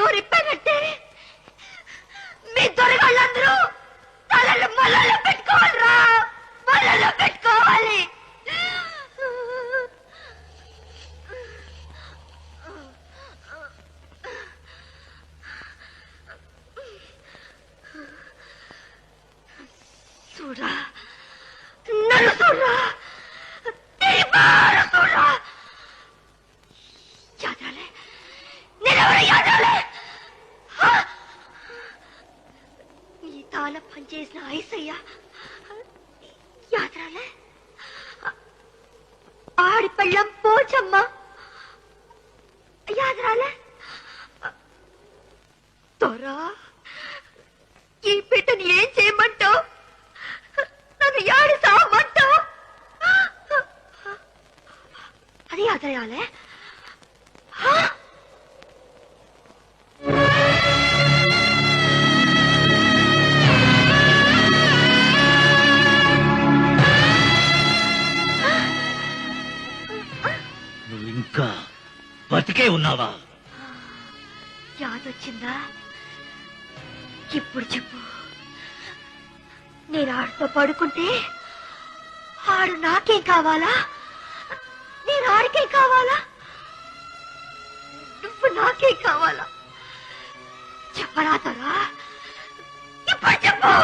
నోరిప్పానంటే మీ దొరగాళ్ళందరూ తలలు మళ్ళలో పెట్టుకోవాలిరా, మళ్ళలో పెట్టుకోవాలి. చూడరా, నన్ను చూడరా, చూడరా. యాదరాలే, నేనెవరు యాదరాలే? నీ తాళ పనిచేసిన ఐసయ్య యాదరాలే? ఆడి పెళ్ళం పోచమ్మ యాదరాలే? తోరా, ఈ బిడ్డని ఏం చేయమంటావు? నన్ను యాడి సావమంటావు? అది యాదరాలే? నువ్వు ఇంకా బతికే ఉన్నావా? యాదొచ్చిందా? ఇప్పుడు చెప్పు. నేను ఆడితో పడుకుంటే ఆడు నాకేం కావాలా? నేను ఆడికేం కావాలా? నువ్వు నాకేం కావాలా? చెప్పరాదరా, ఇప్పుడు చెప్పు.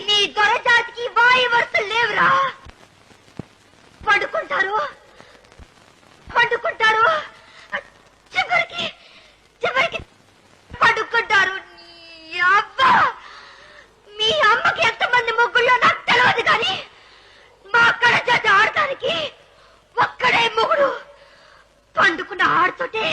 నీ దొరజాతికి వాయు వరుసలు లేవురా. పండుకుంటారు పండుకుంటారు, చివరికి చివరికి పండుకుంటారు. అబ్బా, మీ అమ్మకి ఎంతమంది ముగ్గుల్లో నాకు తెలియదు, కానీ మా కళ చేత ఆడటానికి ఒక్కడే మొగుడు. పండుకున్న ఆడుతుంటే